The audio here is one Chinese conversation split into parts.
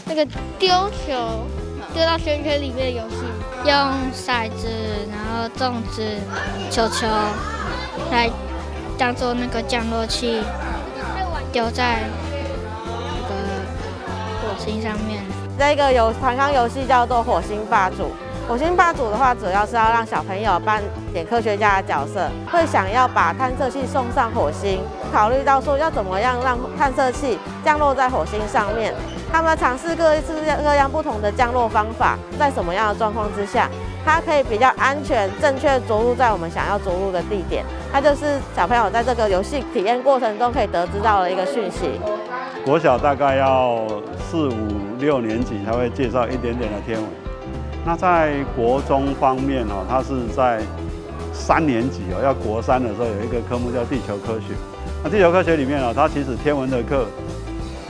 那个丢球丢到圈圈里面的游戏，用骰子，然后粽子、球球来当做那个降落器，丢在那个火星上面。这个团康游戏叫做火星霸主。火星霸主的话，主要是要让小朋友扮演科学家的角色，会想要把探测器送上火星，考虑到说要怎么样让探测器降落在火星上面。他们尝试各式各样不同的降落方法，在什么样的状况之下，它可以比较安全、正确着陆在我们想要着陆的地点。它就是小朋友在这个游戏体验过程中可以得知到的一个讯息。国小大概要4、5、6年级才会介绍一点点的天文。那在国中方面哦，它是在3年级哦，要国3的时候有一个科目叫地球科学。那地球科学里面哦，它其实天文的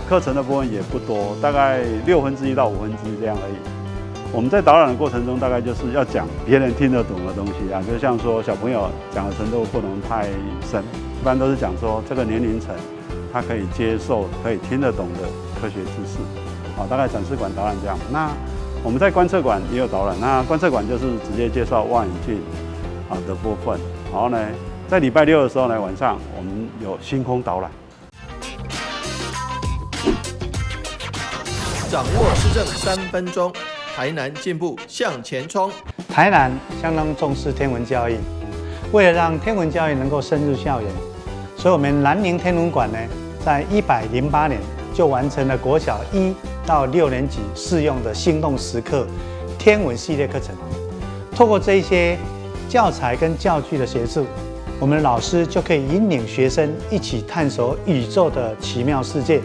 课程的部分也不多，大概1/6到1/5这样而已。我们在导览的过程中，大概就是要讲别人听得懂的东西啊，就像说小朋友讲的程度不能太深，一般都是讲说这个年龄层他可以接受、可以听得懂的科学知识。好，大概展示馆导览这样。那我们在观测馆也有导览，那观测馆就是直接介绍望远镜的部分。然后呢，在礼拜6的时候呢，晚上我们有星空导览。掌握施政3分钟，台南进步向前冲。台南相当重视天文教育，为了让天文教育能够深入校园，所以我们南宁天文馆呢，在108年就完成了国小1到6年级适用的心动时刻天文系列课程。透过这一些教材跟教具的协助，我们的老师就可以引领学生一起探索宇宙的奇妙世界，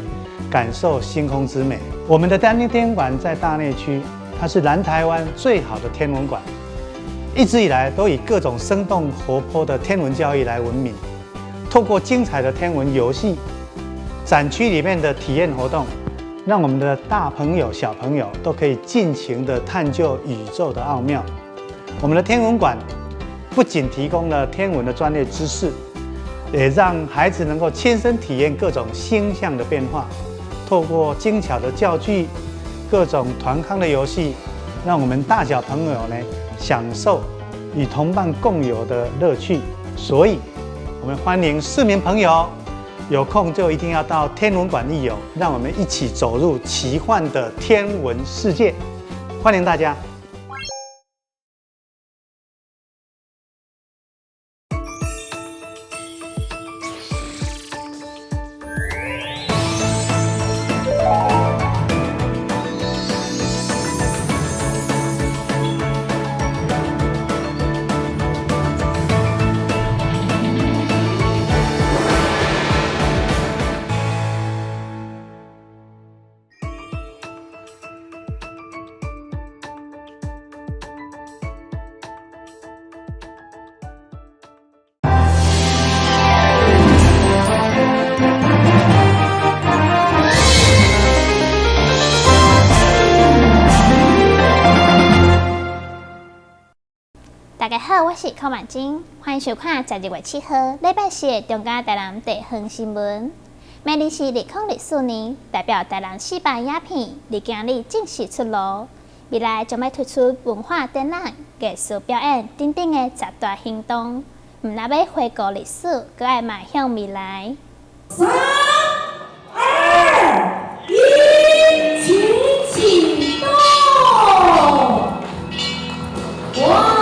感受星空之美。我们的南宁天文馆在大内区，它是南台湾最好的天文馆，一直以来都以各种生动活泼的天文教育来闻名。透过精彩的天文游戏、展区里面的体验活动，让我们的大朋友、小朋友都可以尽情地探究宇宙的奥妙。我们的天文馆不仅提供了天文的专业知识，也让孩子能够亲身体验各种星象的变化。透过精巧的教具、各种团康的游戏，让我们大小朋友呢享受与同伴共有的乐趣。所以，我们欢迎市民朋友有空就一定要到天文馆一游，让我们一起走入奇幻的天文世界。欢迎大家！大家好，我是柯曼晶，欢迎收看12月7号礼拜四的中嘉台南地方新闻。明日是2024年，代表台南400影片，日今日正式出炉。未来将要推出文化展览、艺术表演等等的10大行动。唔那要回顾历史，佮爱迈向未来。3、2、1，请启动！哇！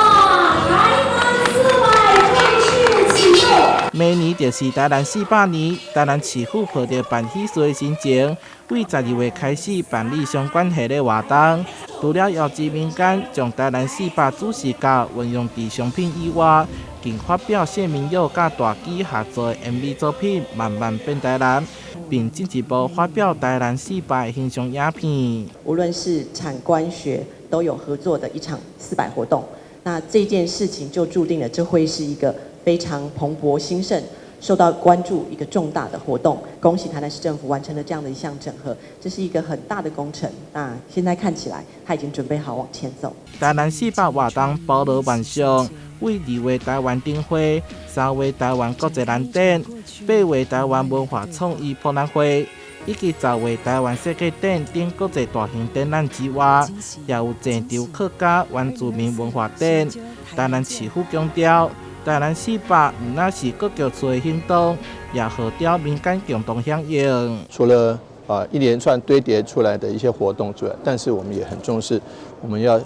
明年就是台南400年，台南市府抱着办喜事的心情，为12月开始办理相关系列活动。除了邀集民间将台南400主视角运用伫商品以外，更发表谢明佑甲大基合作的 MV 作品《慢慢变台南》，并进一步发表台南400的形象影片。无论是产官学都有合作的一场400活动，那这件事情就注定了这会是一个非常蓬勃兴盛、受到关注一个重大的活动。恭喜台南市政府完成了这样的一项整合，这是一个很大的工程。那现在看起来，他已经准备好往前走。台南400活动包罗万象，为2月台湾灯会、3月台湾国际蓝展、8月台湾文化创意博览会。以及10月台湾世界展等国际大型展览之外，也有前场客家原住民文化展。台南市府强调，台南400唔那是各局处的行动，也号召民间共同响应。除了一连串堆叠出来的一些活动之外，但是我们也很重视，我们要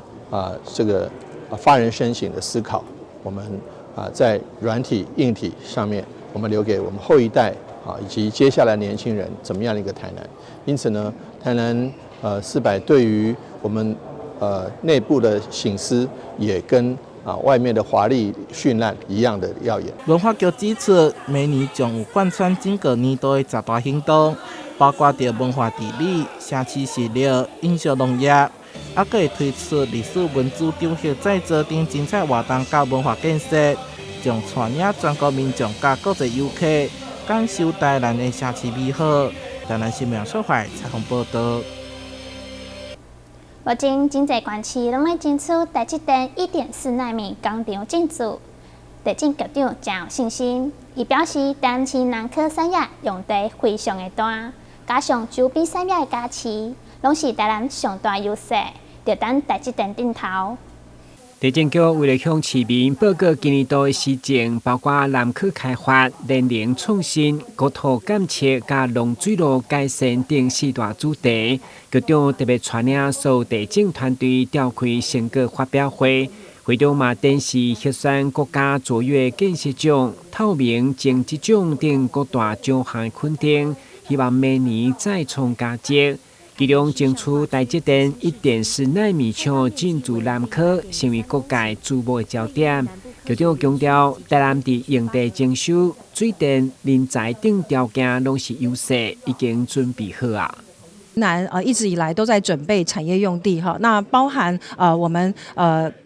这个发人深省的思考。我们在软体、硬体上面，我们留给我们后一代以及接下来年轻人怎么样的一个台南。因此呢，台南400对于我们内部的省思也跟外面的华丽绚烂一样的耀眼。文化局指出，明年将有贯穿整个年度的10大行动，包括着文化地理、城市饲料、饮食农业，还会推出历史文资中学再造等精彩活动甲文化建设，将传领全国民众甲国际游客感受台南的城市美好。台南新闻所怀采访报道。目前，真侪县市拢在争取台积电1.4奈米工厂进驻。地政局长真有信心，伊表示，台南市南科产业用地非常的大，加上周边产业的加持，拢是台南上大优势，就等台积电顶头。地政局为了向市民报告今年度的施政，包括南科开发、年龄创新、国土监测、加农水路改善等4大主题。局长特别带领所有地政团队召开成果发表会，会中嘛展示核选国家卓越建设奖、透明政绩奖等各大奖项肯定，希望明年再创佳绩。其中争取台积电1.4奈米厂进驻南科，成为各界注目的焦点。局长强调，台南伫用地征收、水电、人才等条件拢是优势，已经准备好啊。南一直以来都在准备产业用地哈，那包含我们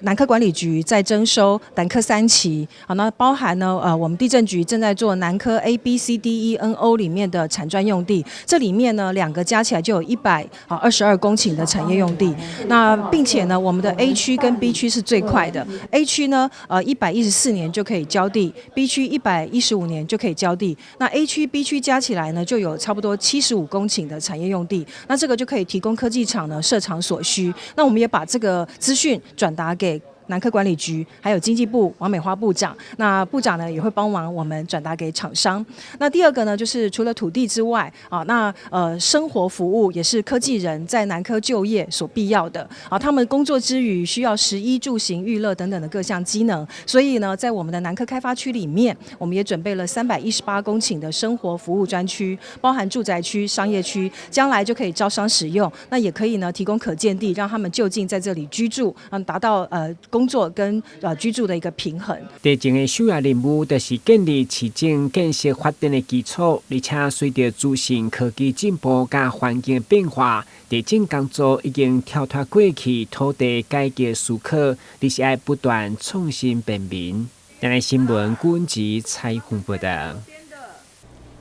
南科管理局在征收南科3期，好，那包含呢我们地政局正在做南科 ABCDENO 里面的产专用地，这里面呢2个加起来就有122公顷的产业用地，那并且呢我们的 A 区跟 B 区是最快的 ，A 区呢114年就可以交地 ，B 区115年就可以交地，那 A 区 B 区加起来呢就有差不多75公顷的产业用地。那这个就可以提供科技厂呢设厂所需。那我们也把这个资讯转达给南科管理局，还有经济部王美花部长，那部长呢也会帮忙我们转达给厂商。那第二个呢，就是除了土地之外，那生活服务也是科技人在南科就业所必要的他们工作之余需要食衣住行娱乐等等的各项机能，所以呢，在我们的南科开发区里面，我们也准备了318公顷的生活服务专区，包含住宅区、商业区，将来就可以招商使用，那也可以呢提供可见地，让他们就近在这里居住，达到工作跟居住的一个平衡。地政的首要任务就是建立市政建设发展的基础，而且随着资讯科技进步加环境的变化，地政工作已经跳脱过去土地改革思考，而是要不断创新便民。台南新闻顾文吉采访报道。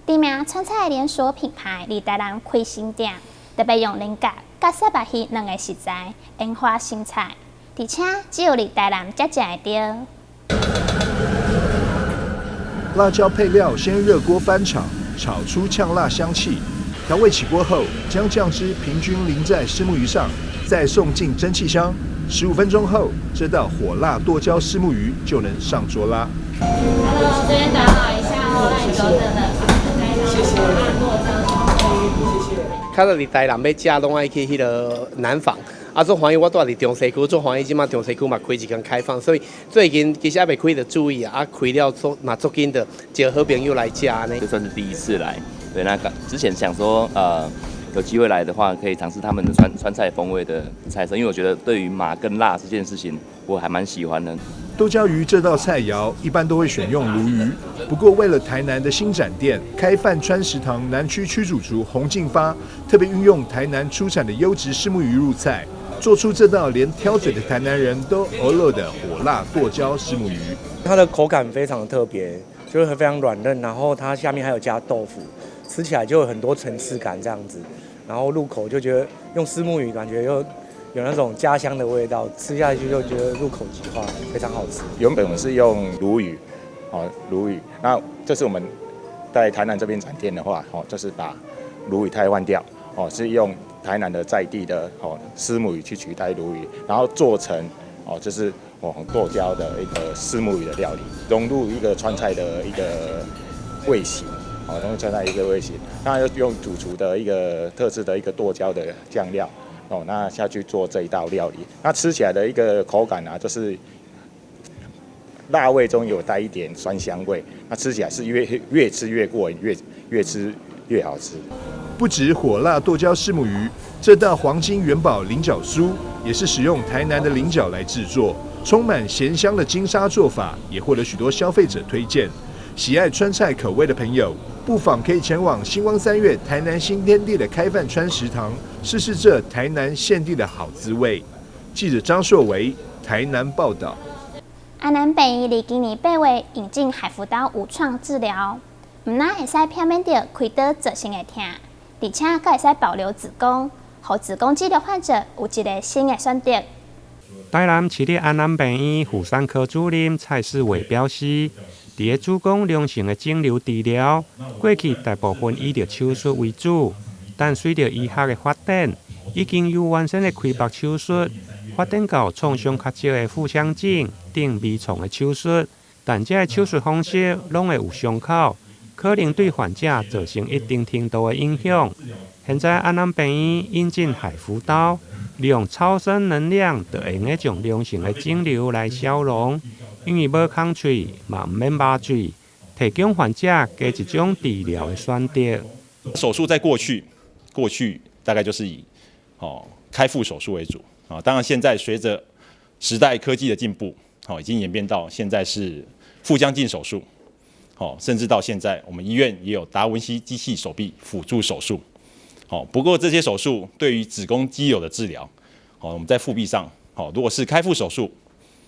知名川菜连锁品牌伫台南开新店，特别用菱角、甲沙白鱼2个食材研发新菜。而且只有伫台南才食会到。辣椒配料先热锅翻炒，炒出呛辣香气。调味起锅后，将酱汁平均淋在虱目鱼上，再送进蒸汽箱。15分钟后，这道火辣剁椒虱目鱼就能上桌啦。Hello， 这边打扰一下哦，让你久等了。谢谢。较早伫台南要食，拢爱去迄个南纺。做欢喜我住伫中西区，做欢喜即马中西区嘛开一间开放，所以最近其实还未开的注意开了嘛足紧的，叫好朋友来食呢。这算是第一次来，对，那之前想说有机会来的话，可以尝试他们的川菜风味的菜色，因为我觉得对于麻跟辣这件事情，我还蛮喜欢的。豆椒鱼这道菜肴一般都会选用鲈鱼，不过为了台南的新展店，开饭川食堂南区区主厨洪进发特别运用台南出产的优质虱目鱼入菜，做出这道连挑嘴的台南人都哦乐的火辣剁椒虱目鱼。它的口感非常特别，就是非常软嫩，然后它下面还有加豆腐，吃起来就有很多层次感这样子。然后入口就觉得用虱目鱼感觉又有那种家乡的味道，吃下去就觉得入口即化，非常好吃。原本我们是用鲈鱼，鲈鱼，那这是我们在台南这边展店的话，就是把鲈鱼汰换掉，是用台南的在地的虱目鱼去取代鲈鱼，然后做成就是剁椒的一个虱目鱼的料理，融入一个川菜的一个味型，融入川菜一个味型，那用主厨的一个特制的一个剁椒的酱料，那下去做这一道料理，那吃起来的一个口感啊，就是辣味中有带一点酸香味，那吃起来是越吃越过瘾，越吃越好吃。不止火辣剁椒虱目鱼，这道黄金元宝菱角酥也是使用台南的菱角来制作，充满咸香的金沙做法也获得许多消费者推荐。喜爱川菜口味的朋友，不妨可以前往星光3月台南新天地的开饭川食堂，试试这台南现地的好滋味。记者张硕维台南报道。安南病院伫今年8月引进海扶刀无创治疗，唔但会使避免到开刀造成的痛，而且还会使保留子宫，让子宫肌瘤患者有一个新的选择。台南市立安南病院妇产科主任蔡世伟表示，伫个子宫良性的肿瘤治疗，过去大部分以着手术为主，但随着医学的发展，已经由完整的开腹手术发展到创伤较少的腹腔镜等微创的手术，但这个手术方式拢会有伤口，可能对患者造成一定程度的影响。现在安南病院引进海扶刀，利用超声能量，就会用将良性的肿瘤来消融，因为无空嘴嘛唔免抹嘴，提供患者加一种治疗的选择。手术在过去大概就是以开腹手术为主啊，当然现在随着时代科技的进步，已经演变到现在是腹腔镜手术，甚至到现在我们医院也有达文西机器手臂辅助手术。不过这些手术对于子宫肌瘤的治疗，我们在腹壁上，如果是开腹手术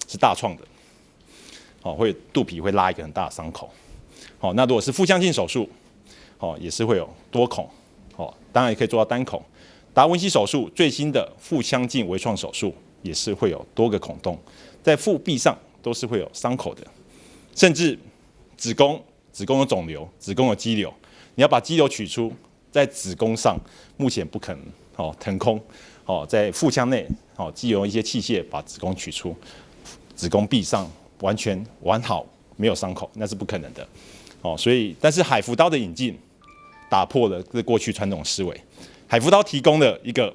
是大创的，会肚皮会拉一个很大的伤口。那如果是腹腔镜手术，也是会有多孔，当然也可以做到单孔。达文西手术最新的腹腔镜微创手术也是会有多个孔洞，在腹壁上都是会有伤口的，甚至子宫有肿瘤，子宫有肌瘤，你要把肌瘤取出，在子宫上目前不可能腾空，在腹腔内藉由一些器械把子宫取出，子宫壁上完全完好没有伤口，那是不可能的。所以但是海扶刀的引进打破了这过去传统思维，海扶刀提供了一个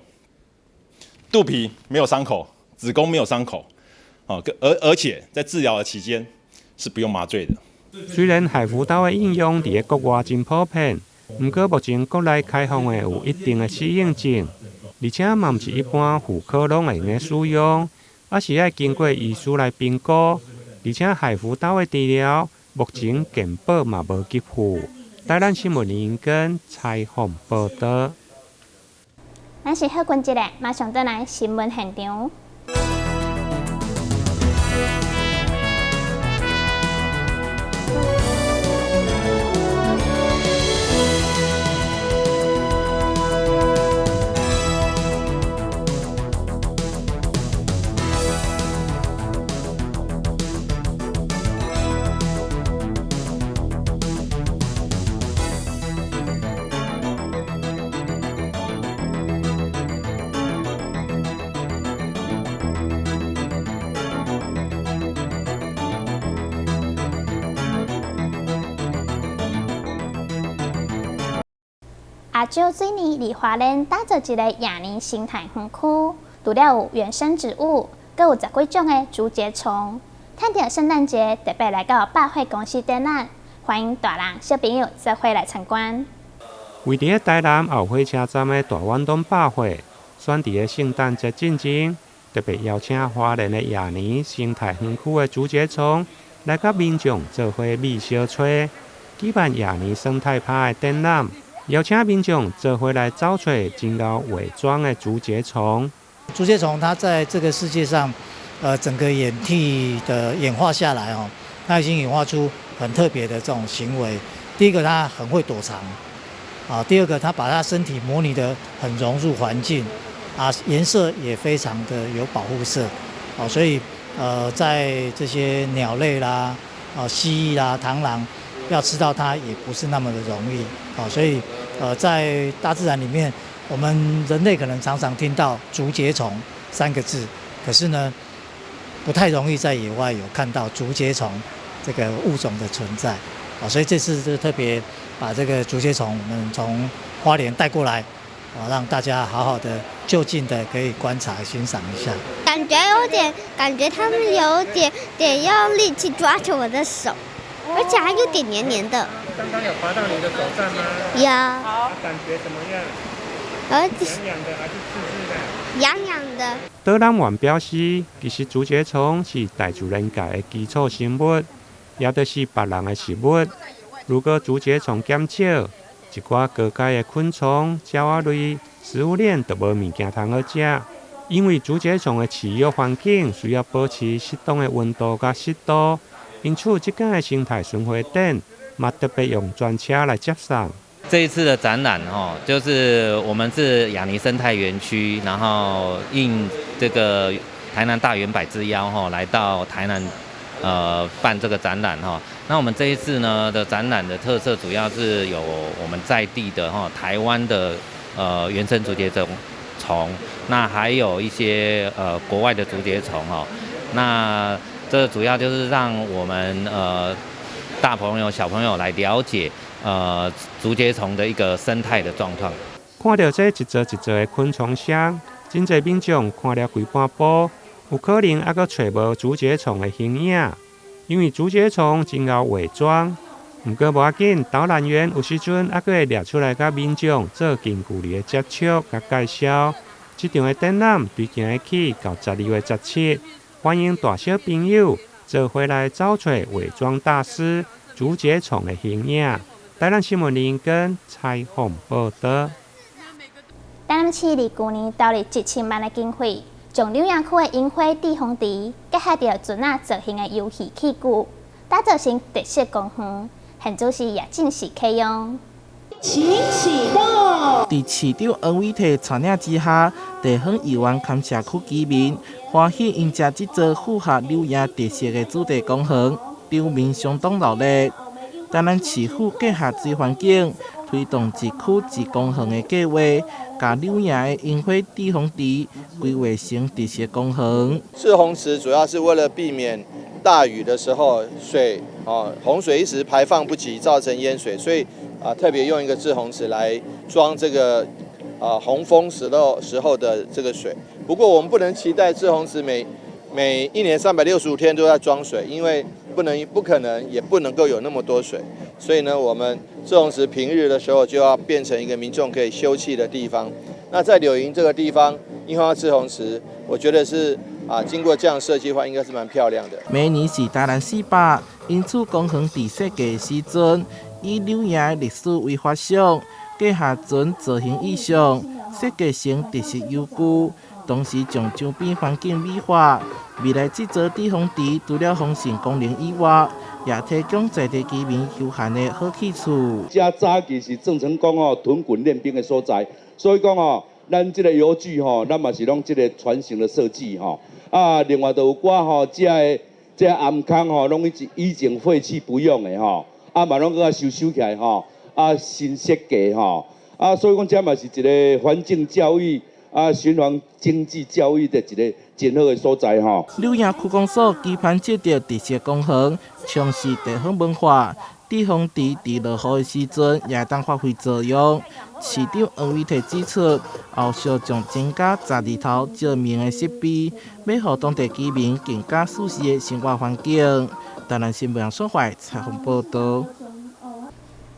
肚皮没有伤口，子宫没有伤口，而且在治疗的期间是不用麻醉的。虽然海扶刀的应用伫个国外真普遍，不过目前国内开放的有一定的适应症，而且嘛不是一般妇科拢会用使用，而是要经过医师来评估，而且海扶刀的治疗目前健保嘛无给付。台南新闻林根采访报道。咱是好群一个，马上转来新闻现场。亚洲水泥伫花莲打造一个亚年生态园区，除了有原生植物，阁有10几种的竹节虫。趁着圣诞节，特别来到百货公司展览，欢迎大人小朋友做伙来参观。位伫台南后火车站的大湾东百货，选伫个圣诞节进前，特别邀请花莲的亚年生态园区的竹节虫来甲民众做伙美小吹，举办亚年生态趴的展览。邀请民众做回来找找真够伪装的竹节虫。竹节虫它在这个世界上，整个演替的演化下来哦，它已经演化出很特别的这种行为。第一个，它很会躲藏，啊，第二个，它把它身体模拟得很融入环境，啊，颜色也非常的有保护色，哦，所以在这些鸟类啦、蜥蜴啦、螳螂。要吃到它也不是那么的容易，所以在大自然里面，我们人类可能常常听到竹节虫3个字，可是呢，不太容易在野外有看到竹节虫这个物种的存在。所以这次就特别把这个竹节虫我们从花莲带过来，让大家好好的就近的可以观察欣赏一下。感觉他们有点用力气抓着我的手，而且还有点黏黏的。刚刚有滑到你的手上吗？有。感觉怎么样？痒痒的还是刺刺的？痒痒的。导览员表示，其实竹节虫是大自然界的基础生物，也就是别人的食物。如果竹节虫减少，一寡高阶的昆虫、鸟仔类食物链就无物件通好食。因为竹节虫的饲育环境需要保持适当的温度甲湿度，因此这间的生态巡回展嘛特别用专车来接送。这一次的展览就是我们是亚泥生态园区，然后应这个台南大圆柏之邀来到台南办这个展览那我们这一次呢的展览的特色主要是有我们在地的台湾的原生竹节虫，那还有一些国外的竹节虫那这主要就是让我们大朋友小朋友来了解竹节虫的一个生态的状况。看到这一座一座的昆虫箱，真侪民众看了规半晡，有可能还阁找无竹节虫的形影，因为竹节虫真够伪装。不过无要紧，导览员有时阵还阁会掠出来，甲民众做近距离的接触甲介绍。这场的展览推今日起到12月17，欢迎大小朋友做回来找找伪装大师竹节虫的形影。台南新闻林跟采访报道。台南市伫去年投入1000万的经费，将柳营区的樱花地风池结合着船仔造型的游戏器具，打造成特色公园。现主时也正式启用。请启动。伫市长王伟体带领之下，地方议员勘社区居民欢喜迎接这座符合柳营特色的主题公园，场面相当热闹。台南市府结合水环境，推动一区一公园的计划，把柳营的樱花地风池规划成特色公园。滞洪池主要是为了避免大雨的时候洪水一时排放不及，造成淹水，所以特别用一个滞洪池来装这个洪峰时候的这个水。不过我们不能期待滞洪池每一年365天都在装水，因为不可能也不能够有那么多水，所以呢，我们滞洪池平日的时候就要变成一个民众可以休憩的地方。那在柳营这个地方，樱花滞洪池，我觉得是经过这样设计的话，应该是蛮漂亮的。明年是台南400，因此公园伫设计时阵，以柳营历史为发想，结合船造型意象，设计成特色游具。同时将周边环境美化，未来这座地风池除了丰盛功能以外，也提供在地居民休闲的好去处。遮早期是正常讲屯滚练兵的所在，所以讲咱这个游具咱嘛是拢这个传承的设计另外就有寡这暗坑拢以前废弃不用的嘛拢搁收起来新设计所以讲这嘛是一个环境教育。循环经济教育的一个真好的所在柳营区公所期盼这条特色公园，从事地方文化。地风池伫落雨的时阵也当发挥作用。市长王伟体指出，后续将增加12头照明的设备，要让当地居民更加舒适的生活环境。台南新闻所怀采访报道。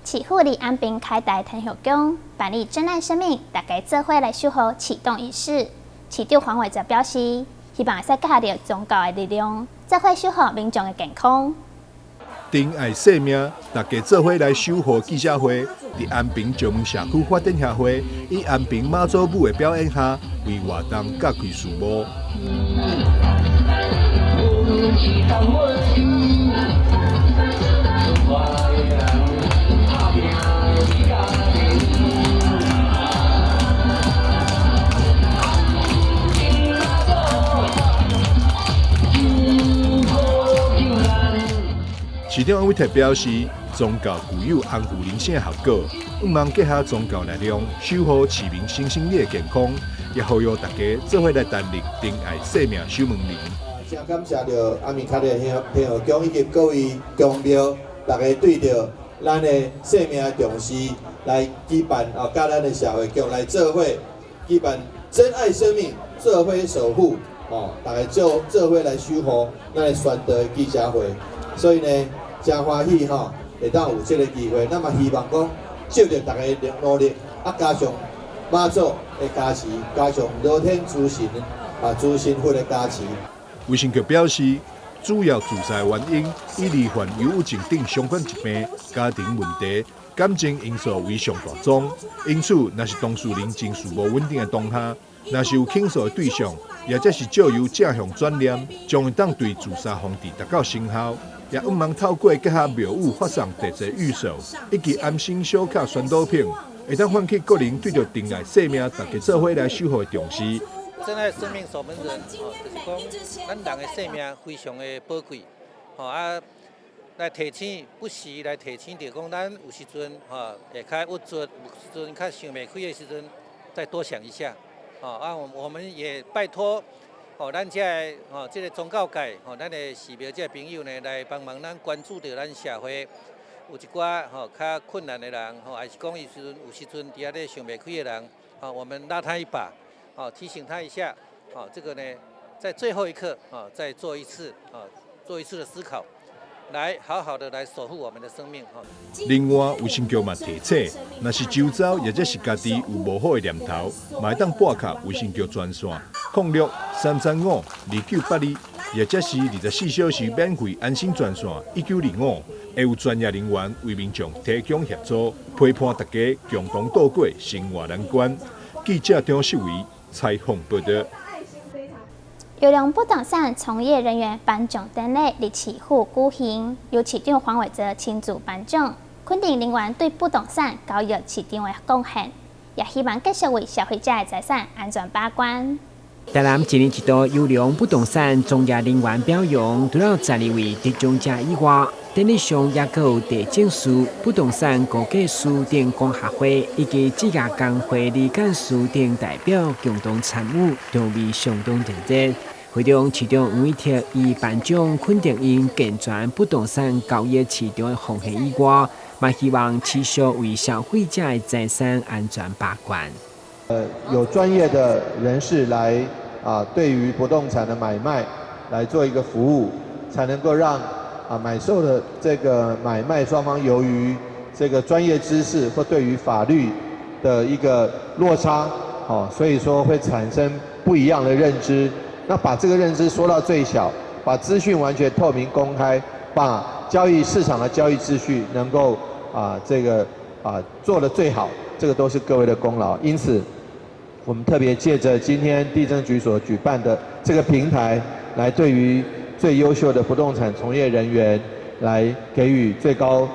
市府伫安平开大天后宫办理珍爱生命，大家做伙来守护启动仪式。市长黄伟则表示，希望会使结合着宗教的力量，做伙守护民众的健康。珍爱生命，大家做伙来守护记者会，伫安平石门社区发展协会以安平妈祖母的表演下，为活动揭开序幕。市长王伟体表示，宗教具有安抚人心的效果，望结合宗教力量，守护市民身心灵的健康，也呼吁大家做伙来担任珍爱生命守门人。真感谢着阿明卡的平和宫以及各位宫庙，大家对着咱的生命的重视来举办甲咱的社会局来做伙举办珍爱生命，做伙守护大家做伙来守护咱的宣道记者会。所以呢，真欢喜会当有这个机会，那么希望讲借着大家的努力，加上妈祖的加持，加上老天主神主神佛的加持。卫生局表示，主要自杀原因以罹患忧郁症等相关疾病、家庭问题、感情因素为上大宗。因此，若是当事人情绪无稳定的当下，若是有倾诉的对象，也则是借由正向转念，将会当对自杀防治达到成效。也希望透过结合庙宇发送地质预售以及安心小卡宣导片，会当唤起个人对着珍爱生命、大家做伙来守护的重视。珍爱生命守门人，就是讲咱人的生命非常的宝贵，来提醒，不时来提醒着讲，咱有时阵会较郁卒，有时阵较想袂开的时阵，再多想一下，我们也拜托，咱这个宗教界，咱的寺庙这朋友呢，来帮忙咱关注着咱社会有一寡较困难的人，还是讲有时阵伫遐咧想袂开的人，我们拉他一把。提醒他一下，这个呢，在最后一刻再做一次的思考，来好好的来守护我们的生命。另外，卫生局嘛提醒，若是周遭或者是家己有无好的念头，嘛会当拨卡卫生局专线06-335-2982，或者是24小时免费安心专线1925，会有专业人员为民众提供协助，陪伴大家共同度过生活难关。记者张秀维采访报道。优良不动产从业人员颁奖典礼在市府举行，由市长黄伟哲亲自颁奖，肯定人员对不动产交易市场的贡献，也希望继续为消费者的财产安全把关。台南一年一度优良不动产从业人员表扬，除了12位得奖者以外，典礼上也有地政师、不动产估价师等管学会以及职业工会理干事等代表共同参与，场面相当热烈。会中市长黄伟哲以颁奖肯定因健全不动产交易市场的奉献以外，嘛希望持续为消费者的财产安全把关。有专业的人士来对于不动产的买卖来做一个服务，才能够让买受的这个买卖双方由于这个专业知识或对于法律的一个落差，所以说会产生不一样的认知。那把这个认知缩到最小，把资讯完全透明公开，把交易市场的交易秩序能够做得最好，这个都是各位的功劳。因此，我们特别借着今天地政局所举办的这个平台，来对于最优秀的不动产从业人员来给予最高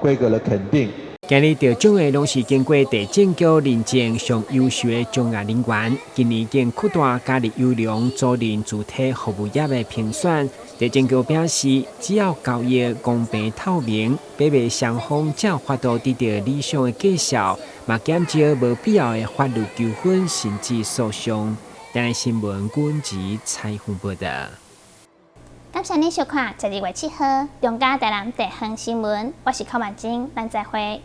规格的肯定。今日得奖的拢是经过地政局认证上优秀的专业人员，今年更扩大加入优良租赁主体服务业的评选。地政局表示，只要交易公平透明，买卖双方才有法度得到理想的绩效，嘛减少无必要的法律纠纷甚至诉讼。台南新闻阮吉采访报道。感谢您收看12月7号中嘉台南地方新闻，我是寇曼晶，咱再会。